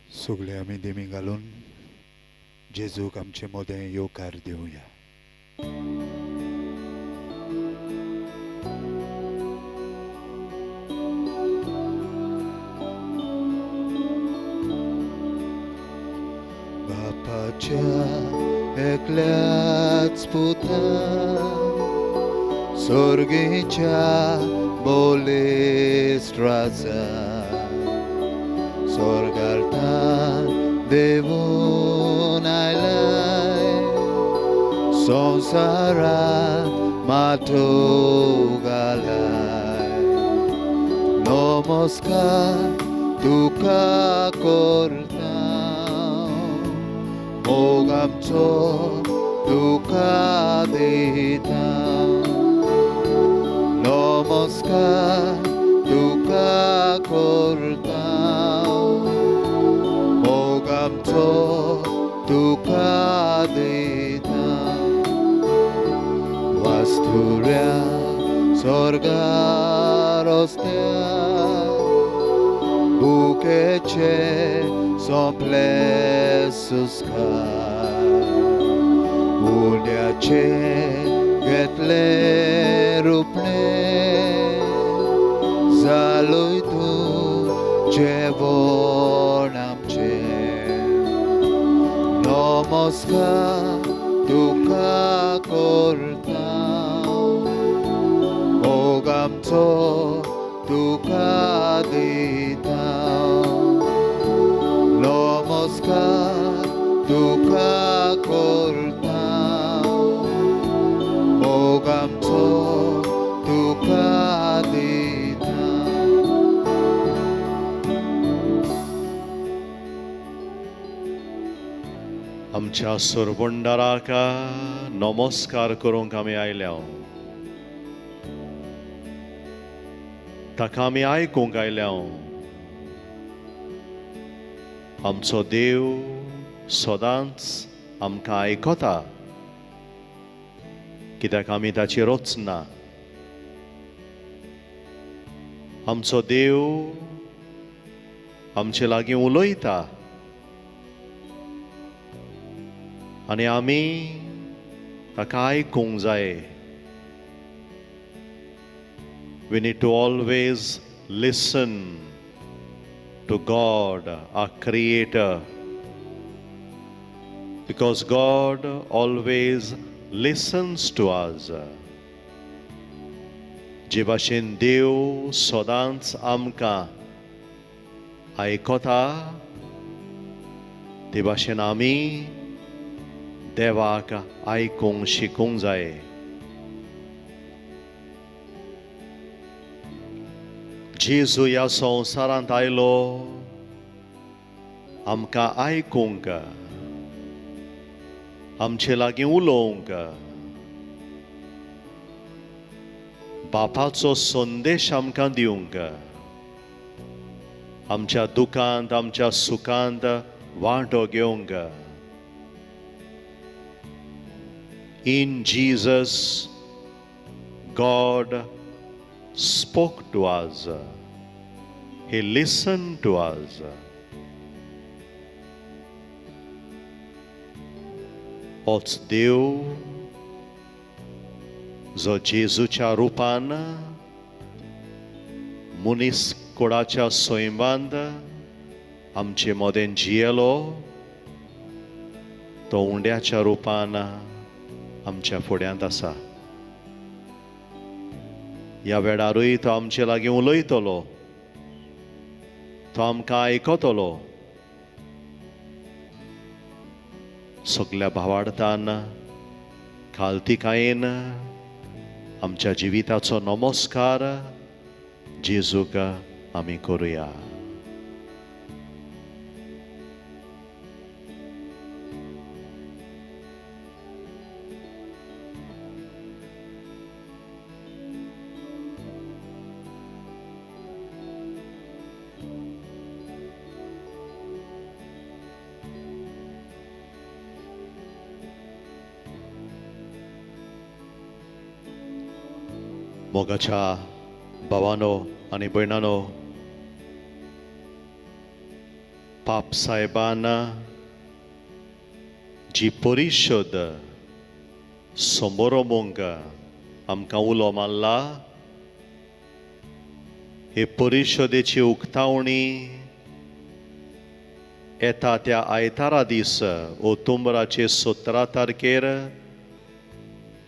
सगळे आमी देमी घालून जेजूक आमचे मोदें येवकार दिवया. बापाच्या एकल्याच पुता स्वर्गीच्या बोलेस्त राजा स्वर्गार्थान देवून आयलाय संवसारांत माथो घालाय. नमस्कार तुका करता मोग आमचो तुका दिता. नमस्कार तुका करता मोग आमचो तुका दिता. वास्तुऱ्या स्वर्गार रस्त्या बुकेचे सोंपले सुस्कार. उल्याचे घेतले रुपणे जालोय तूं जेवण आमचें. नमस्कार तुका करता मोग आमचो तुका दिता. नमस्कार तुका करता मोग आमचो तुका दिता. आमच्या सोरबोंडाराक नमस्कार करूंक आमी आयल्या. ताका आमी आयकूंक आयल्या. आमचो देव सदांच आमकां आयकता कित्याक आमी ताचेर वचना. आमचो देव आमचे लागीं उलयता आनी आमी ताका आयकूंक जाय. We need to always listen to God, our Creator, because God always listens to us. जे भाशेन देव सदांच आमकां आयकता ते भाशेन आमी देवाक आयकूंक शिकूंक जाय. जेजू ह्या संवसारांत आयलो आमकां आयकूंक, आमचे लागीं उलोवंक, बापाचो संदेश आमकां दिवंक, आमच्या दुखांत आमच्या सुखांत वांटो घेवंक. In Jesus, God spoke to us. He listened to us. होच देव जो जेजूच्या रुपान मनीस कुळाच्या सोयंबांत आमचे मोदें जियेलो, तो उंड्याच्या रुपान आमच्या फुड्यांत आसा. ह्या वेळारूय तो आमचे लागीं उलयतलो, तो आमकां आयकतलो. सगळ्या भावार्थान खालतिकायेन आमच्या जिविताचो नमस्कार जेजूक आमी करुया. मोगाच्या भावानो आनी भयणानो, पाप साहेबान जी परिशद समोरोमोंग आमकां उलो मारला, हे परिशदेची उक्तावणी येता त्या आयतारा दीस ऑक्टोबराचे 17 तारखेर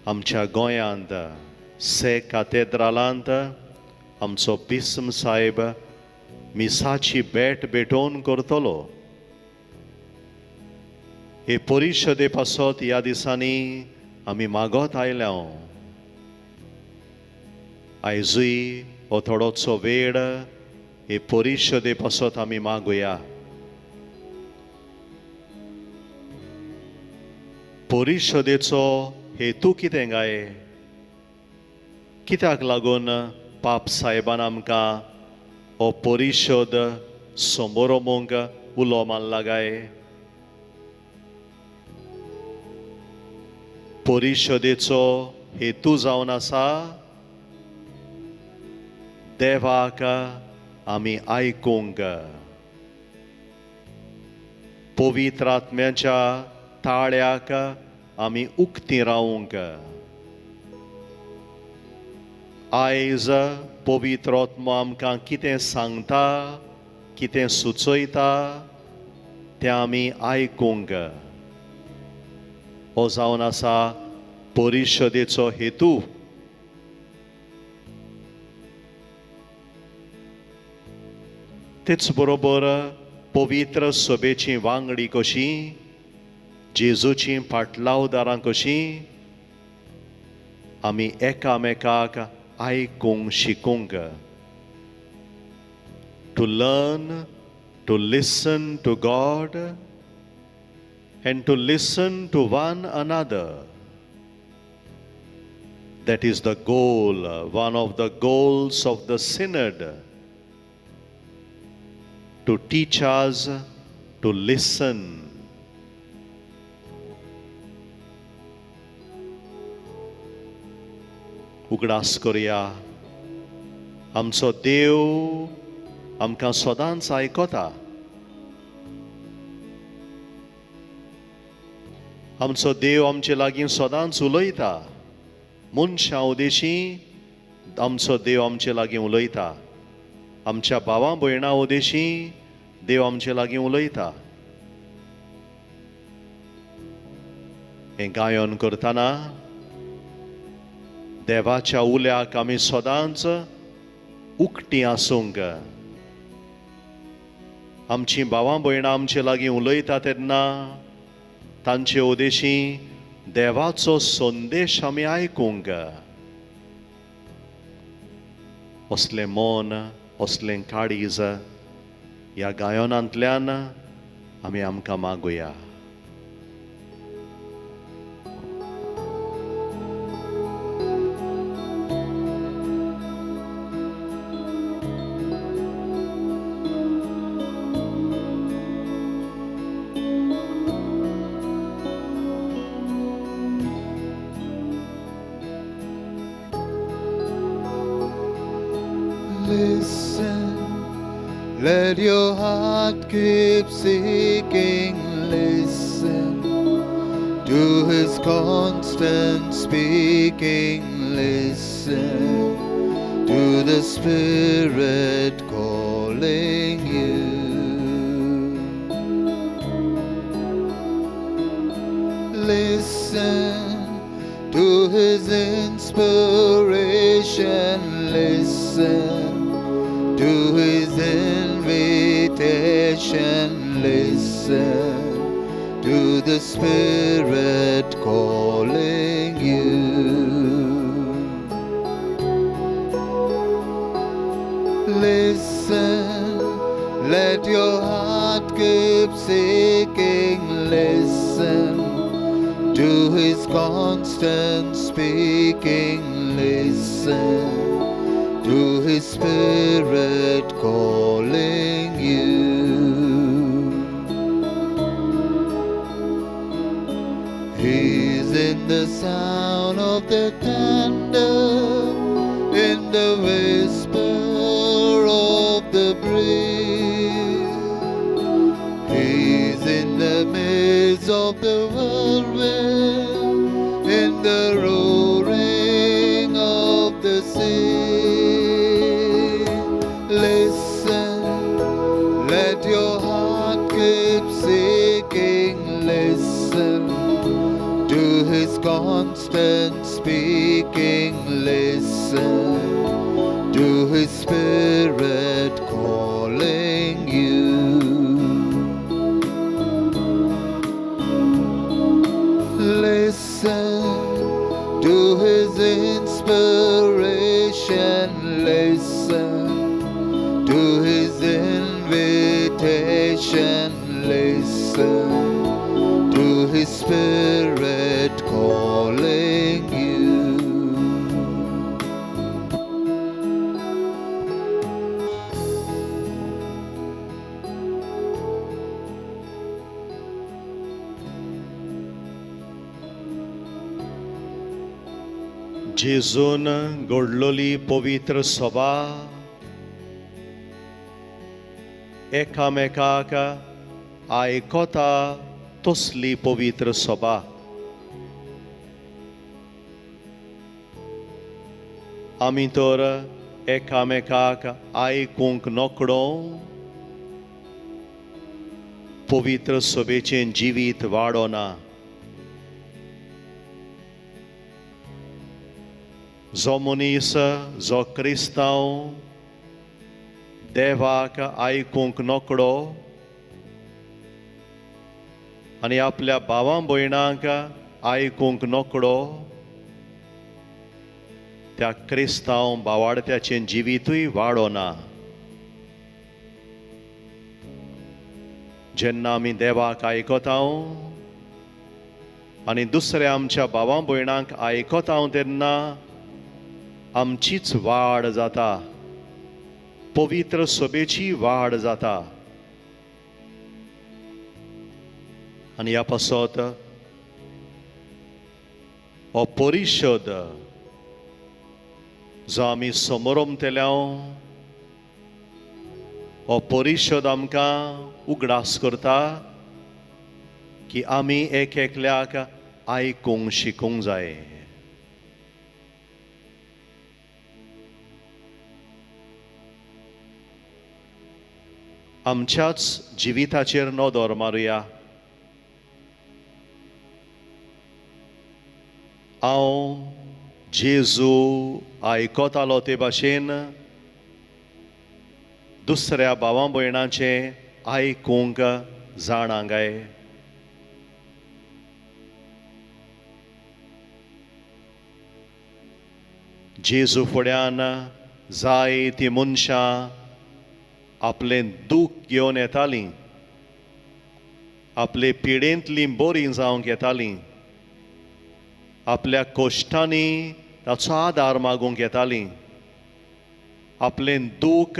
आमच्या गोंयांत से काथेद्रालांत आमचो बिस्म साहेब मिसाची भेट भेटोवन करतलो. हे परिशदे पासत ह्या दिसांनी आमी मागोत आयल्या. आयजूय हो थोडोसो वेळ हे परिशदे पासत आमी मागुया. परिशदेचो हेतू कितें गाय? कित्याक लागून पाप साहेबान आमकां हो परिशद समोरोमोंक उलो मारला गाय? परिशदेचो हेतू जावन आसा देवाक आमी आयकूंक, पवित्र आत्म्याच्या ताळ्याक आमी उक्तीं रावूंक. आयज पवित्र आत्मा आमकां कितें सांगता, कितें सुचयता तें आमी आयकूंक. हो जावन आसा परिशदेचो हेतू. तेच बरोबर पवित्र सभेची वांगडी कशी, जेजूची पाटलावदारां कशी आमी एकामेकाक आयकूंक शिकूंक. To learn to listen to God and to listen to one another. That is the goal, one of the goals of the synod, to teach us to listen. उगडास करुया. आमचो देव आमकां सदांच आयकता. आमचो देव आमचे लागीं सदांच उलयता. मनशां उदेशी आमचो देव आमचे लागीं उलयता. आमच्या भावां भयणां उदेशी देव आमचे लागीं उलयता. हें गायन करतना देवाच्या उल्याक आमी सदांच उक्तीं आसूंक. आमचीं भावां भयणां आमचे लागीं उलयता तेन्ना तांचे उदेशी देवाचो संदेश आमी आयकूंक. असलें मन, असलें काळीज ह्या गायनांतल्यान आमी आमकां मागुया. Listen, let your heart keep seeking. Listen to his constant speaking. Listen to the Spirit calling you. Listen to his inspiration. Listen to his invitation. Listen to the Spirit calling you. Listen, let your heart keep seeking. Listen to his constant speaking. Listen to his Spirit calling you. He's in the sound of the thunder, in the whisper of the breeze, of the whirlwind, in the roaring of the sea. Listen, let your heart keep seeking. Listen to his constant speaking. Listen to his spirit calling you. Listen to his inspiration. Listen to his invitation. Listen to his spirit calling you. जेजून घडलोली पवित्र सभा एकामेकाक आयकता तसली पवित्र सभा. आमी तर एकामेकाक आयकूंक नकडो पवित्र सभेचें जिवीत वाडोना. जो मनीस जो क्रिस्तांव देवाक आयकूंक नकडो आनी आपल्या भावां भयणांक आयकूंक नकडो त्या क्रिस्तांव भावार्थ्याचें जिवीतूय वाडोना. जेन्ना आमी देवाक आयकतां आनी दुसऱ्या आमच्या भावां भयणांक आयकतां तेन्ना आमचीच वाड जाता, पवित्र सभेची वाड जाता. आनी ह्या पासत हो परिशद जो आमी समोरमतेल्या हो परिशद आमकां उगडास करता की आमी एक एकल्याक आयकूंक शिकूंक जाय. आमच्याच जिविताचेर नदर मारुया. हांव जेजू आयकतालो ते भाशेन दुसऱ्या भावां भयणांचें आयकूंक जाणा काय. जेजू फुड्यान जायतीं मनशां आपलें दूख घेवन येतालीं, आपले पिडेंतलीं बरीं जावंक येतालीं, आपल्या कोश्टांनी ताचो आदार मागूंक येतालीं, आपलें दूख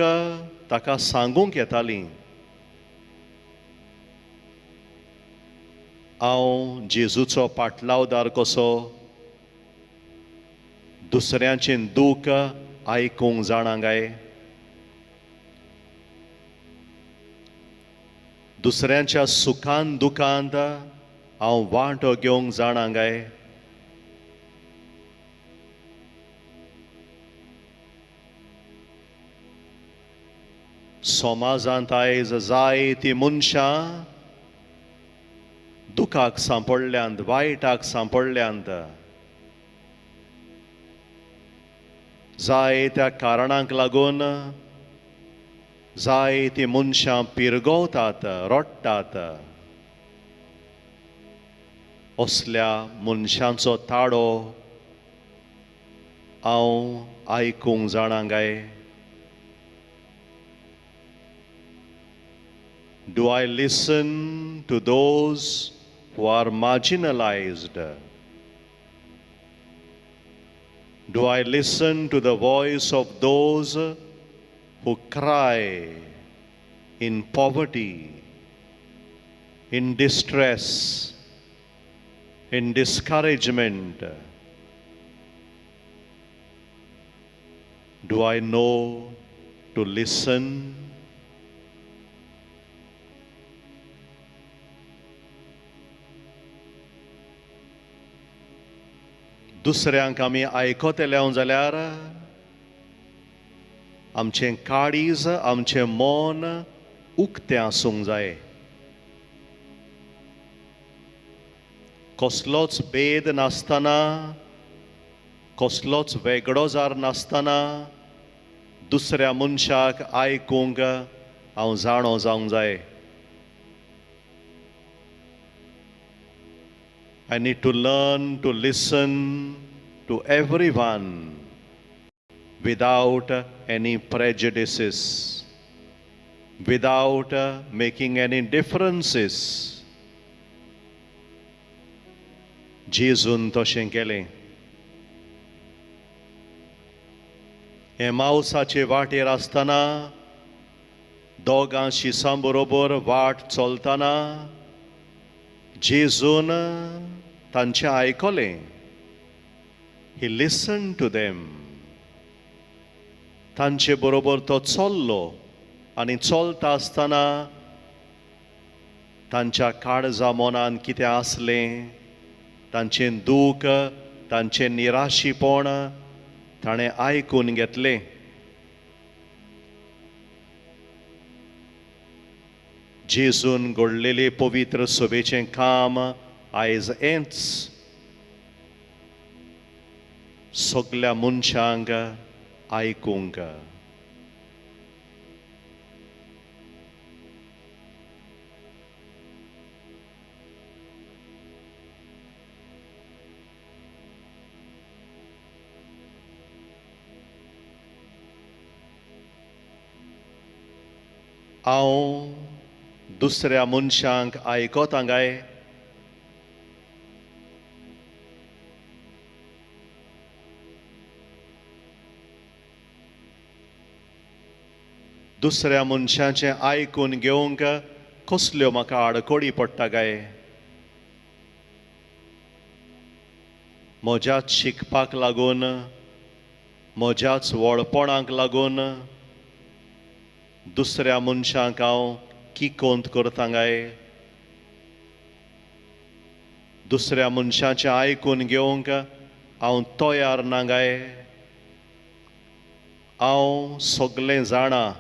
ताका सांगूंक येतालीं. हांव जेजूचो पाटलावदार कसो दुसऱ्याचें दूख आयकूंक जाणा काय. दुसऱ्यांच्या सुखांत दुखांत हांव वांटो घेवंक जाणा काय. समाजांत आयज जायतीं मनशां दुखाक सांपडल्यांत, वायटाक सांपडल्यांत. जायत्या कारणांक लागून जायतीं मनशां पिरगोवतात, रडटात. असल्या मनशांचो ताळो हांव आयकूंक जाणा काय. Do I listen to those who are marginalized? Do I listen to the voice of those who cry in poverty, in distress, in discouragement? Do I know to listen? दुसऱ्यांक आमी आयकतले जाल्यार आमचें काळीज आमचें मन उक्तें आसूंक जाय. कसलोच भेद नासतना, कसलोच वेगळो जार नासतना दुसऱ्या मनशाक आयकूंक हांव जाणो जावंक जाय. I need to learn to listen to everyone without any prejudices, without making any differences. जेजून तशें केलें. एमाउसाचे वाटेर आसतना दोगां शिसां बरोबर वाट चलतना जेजून तांचें आयकलें. He listened to them. तांचे बरोबर तो चल्लो आनी चलता आसतना तांच्या काळजा मनान कितें आसलें, तांचें दूख, तांचें निराशीपण ताणें आयकून घेतलें. जेजून घडलेले पवित्र सभेचें काम आयज हेंच. सगल्या मनशांक आयकूंक. हांव दुसऱ्या मनशांक आयकतां काय? दुसऱ्या मनशाचें आयकून घेवंक कसल्यो म्हाका आडखडी पडटा काय? म्हज्याच शिकपाक लागून, म्हज्याच व्हडपणाक लागून दुसऱ्या मनशाक हांव किकोंत करतां काय? दुसऱ्या मनशाचें आयकून घेवंक हांव तयार ना काय? हांव सगळें जाणां.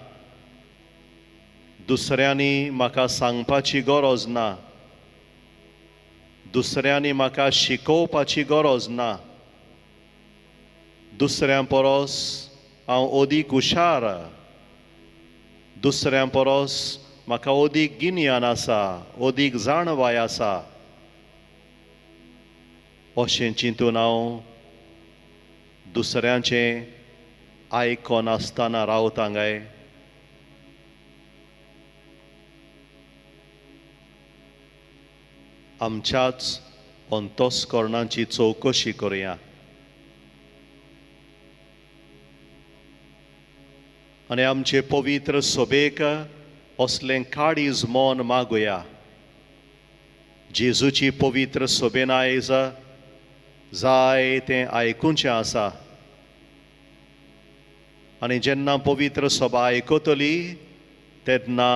दुसऱ्यांनी म्हाका सांगपाची गरज ना. दुसऱ्यांनी म्हाका शिकोवपाची गरज ना. दुसऱ्यां परस हांव अदीक हुशार. दुसऱ्यां परस म्हाका अदीक गिन्यान आसा, अदीक जाणवाय आसा. अशें चिंतून हांव दुसऱ्यांचें आयकनासतना रावतां काय? आमच्याच अंतस्करणाची चवकशी करुया. आनी आमचे पवित्र सभेक असलें काळीज मन मागुया. जेजूची पवित्र सभेन आयज जाय तें आयकुचें आसा. आनी जेन्ना पवित्र सभा आयकतली तेन्ना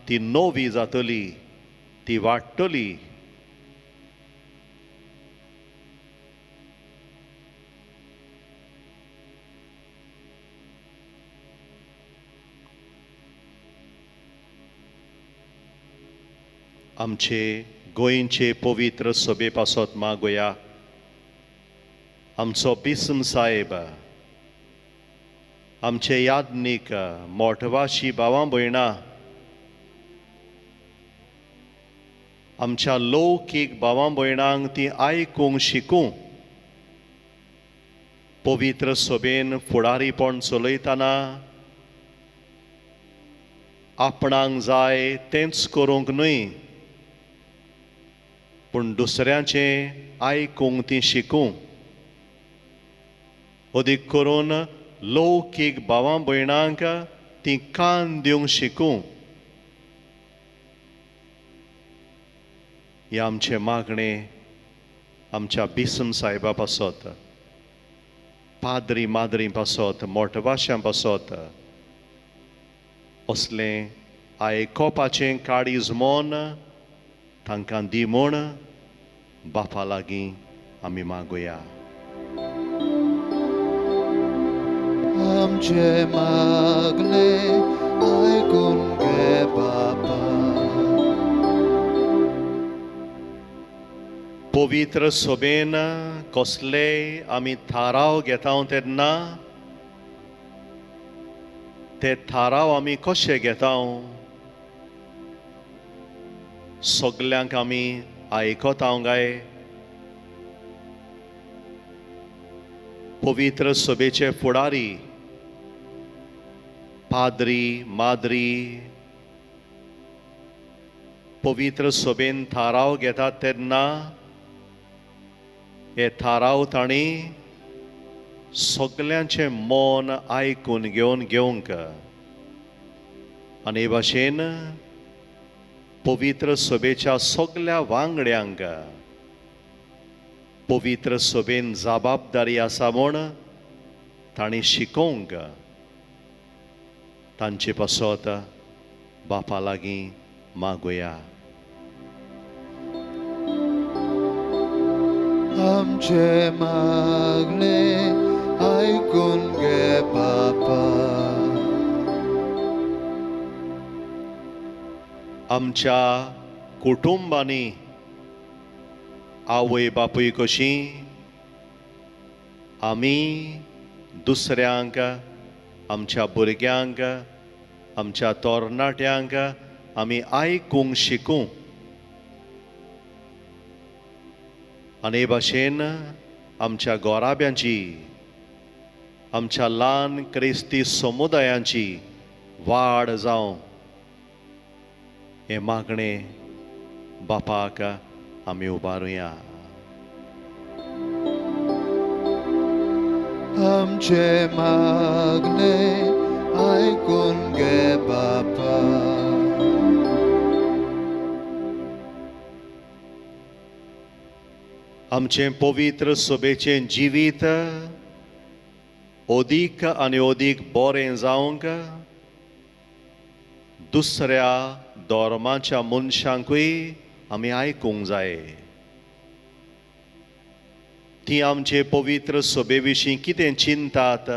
ती नवी जातली, ती वाडटली. आमचे गोंयचे पवित्र सभे पासत मागुया. आमचो बिस्म साहेब, आमचे याज्ञीक मोठवाशी भावां भयणां, आमच्या लौकीक भावां भयणांक ती आयकूंक शिकूं. पवित्र सभेन फुडारीपण चलयतना आपणाक जाय तेंच करूंक न्हय, पूण दुसऱ्याचें आयकूंक ती शिकूं. अदीक करून लौकीक भावां भयणांक ती कान दिवंक शिकूं. हें आमचें मागणें आमच्या बिस्म साहेबा पासत, पाद्री माद्री पासत, मोठवाश्यां पासत असलें आयकोपाचें काळीज मन तांकां दी म्हूण बापा लागीं आमी मागुया. आमचे मागणे ऐकून घे बापा. पवित्र सोबेन कसलेय आमी थाराव घेता तेन्ना ते थाराव आमी कशे घेता सगल्यांक आमी आयकता काय? पवित्र सभेचे फुडारी पाद्री माद्री पवित्र सभेन थाराव घेतात तेन्ना हे थाराव तांणी सगल्यांचे मन आयकून घेवंक आनी हे भाशेन पवित्र सभेच्या सगल्या वांगड्यांक पवित्र सभेन जबाबदारी आसा म्हूण तांणी शिकोवंक तांचे पासत बापा लागीं मागुया. आमचे मागणे ऐकून घे बापा. आमच्या कुटुंबांनी आवय बापूय कशी आमी दुसऱ्यांक आमच्या भुरग्यांक आमच्या तरणाट्यांक आमी आयकूंक शिकूं आनी हे भाशेन आमच्या गोराब्यांची आमच्या ल्हान क्रिस्ती समुदायांची वाड जावं हे मागणे बापाक आमी उबारुया. आमचे मागणे ऐकून घे बापा. आमचे पवित्र सभेचें जिवीत ओदीक आनी ओदीक बरें जावंक दुसऱ्या धर्माच्या मनशांकूय आमी आयकूंक जाय. ती आमचे पवित्र सभे विशीं कितें चिंतात,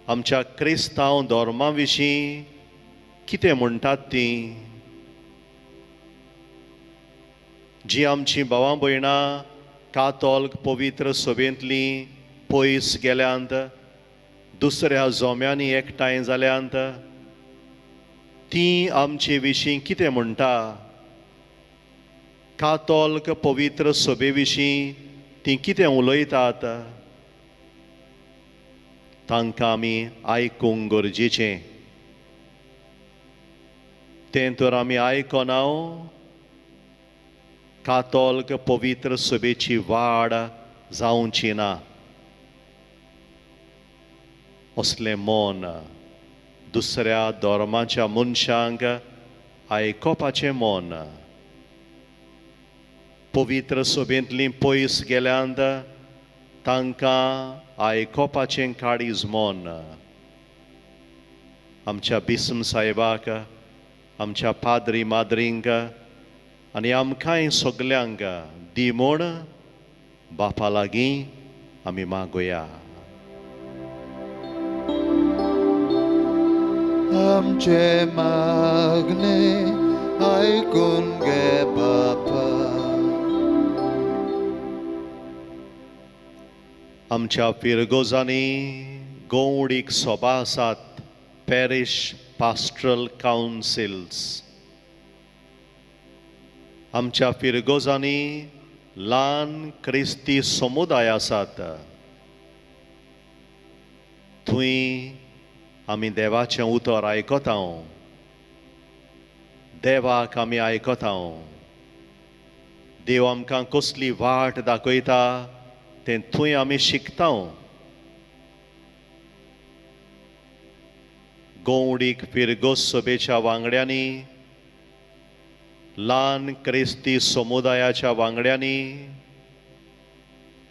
आमच्या क्रिस्तांव धर्मा विशीं कितें म्हणटात तीं. जी आमची भावां भयणां कातोल्क पवित्र सभेंतलीं पयस गेल्यांत दुसऱ्या जोम्यांनी एकठांय जाल्यांत ती आमचे विशीं कितें म्हणटा, कातोल्क पवित्र सभे विशीं ती कितें उलयतात तांकां आमी आयकूंक गरजेचें. तें तर आमी आयकना कातोल्क पवित्र सभेची वाड जावची ना. असलें मन दुसऱ्या धर्माच्या मनशांक आयकोपाचें मन पवित्र सभेंतलीं पयस गेल्यांत तांकां आयकोपाचें काळीज मन आमच्या बिस्म साहेबाक आमच्या पाद्री माद्रींक आनी आमकांय सगल्यांक दी म्हूण बापा लागीं आमी मागुया. आमचे मागणे ऐकून घे बापा. आमच्या पिरगोजांनी गौडीक सभा आसात, पॅरिश पास्ट्रल कावन्सिल्स. आमच्या पिरगोजांनी ल्हान क्रिस्ती समुदाय आसात. थंय आमी देवाचें उतर आयकता, देवाक आमी आयकता. देव आमकां कसली वाट दाखयता तें थंय आमी शिकता. गौडीक पिरगोस सभेच्या वांगड्यांनी ल्हान क्रिस्ती समुदायाच्या वांगड्यांनी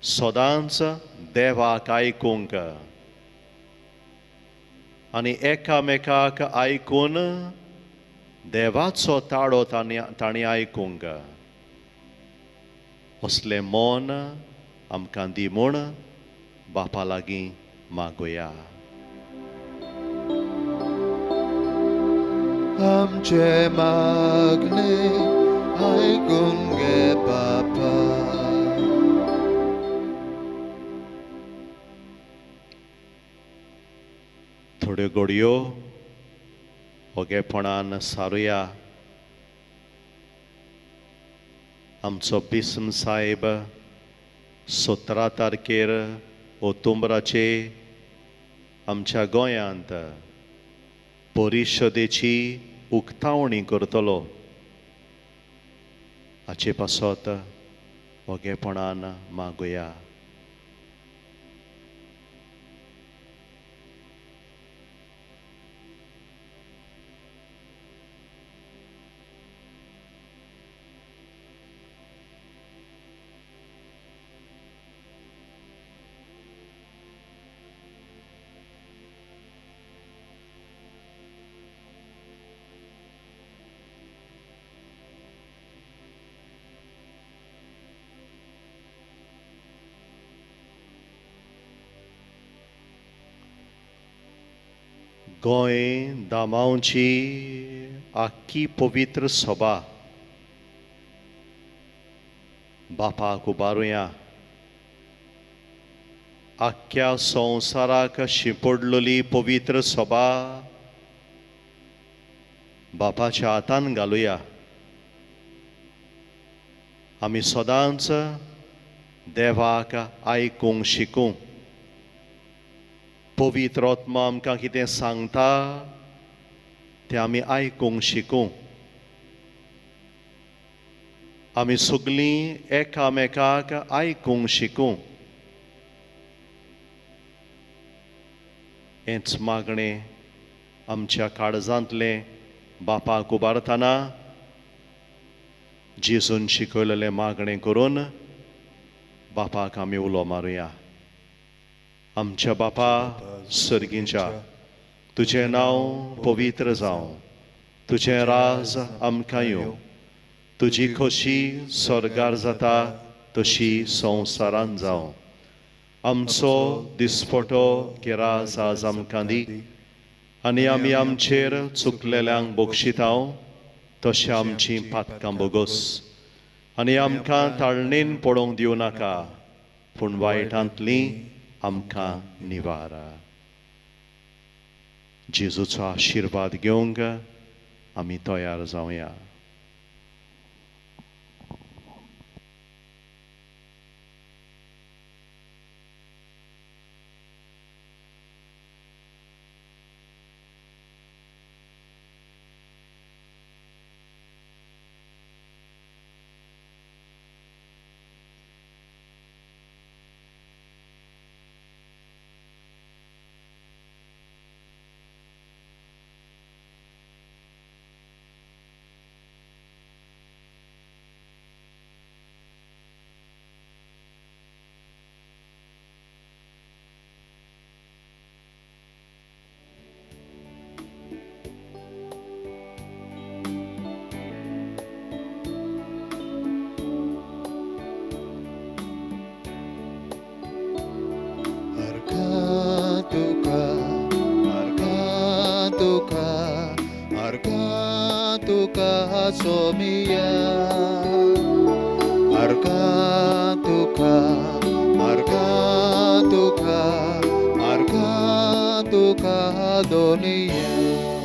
सदांच देवाक आयकूंक आनी एकामेकाक आयकून देवाचो ताळो तांणी आयकूंक असलें मन आमकां दी म्हूण बापा लागीं मागुया. आमचे मागणे ऐकून घे बापा. थोड्यो घडयो ओगेपणान सारुया. आमचो बिस्म साहेब 17 तारखेर ऑक्टोबराचे आमच्या गोंयांत परिशदेची उक्तावणी करतलो. हाचे पासत ओगेपणान मागुया. गोंय दामांवची आख्खी पवित्र सभा बापाक उबारुया. आख्ख्या संवसाराक शिंपडलेली पवित्र सभा बापाच्या हातान घालुया. आमी सदांच देवाक आयकूंक शिकूं. पवित्र आत्मा आमकां कितें सांगता तें आमी आयकूंक शिकूं. आमी सगळीं एकामेकाक आयकूंक शिकूं. हेंच मागणें आमच्या काळजांतलें बापाक उबारतना जेजून शिकयलेलें मागणें करून बापाक आमी उलो मारुया. आमच्या बापा सर्गींच्या, तुजें नांव पवित्र जावं. तुजें राज आमकां येवं. तुजी खोशी स्वर्गार जाता तशी संवसारांत जावं. आमचो दिसपटो गिरास आज आमकां दी. आनी आमी आमचेर चुकलेल्यांक बक्षितांव तशें आमचीं पातकां बोगोस. आनी आमकां ताळणेन पडोवंक दिवं नाका, पूण वायटांतलीं आमकां निवारा. जेजूचो आशिर्वाद घेवंक आमी तयार जावया. Somia Arkatuka Arkatuka Arkatuka Donia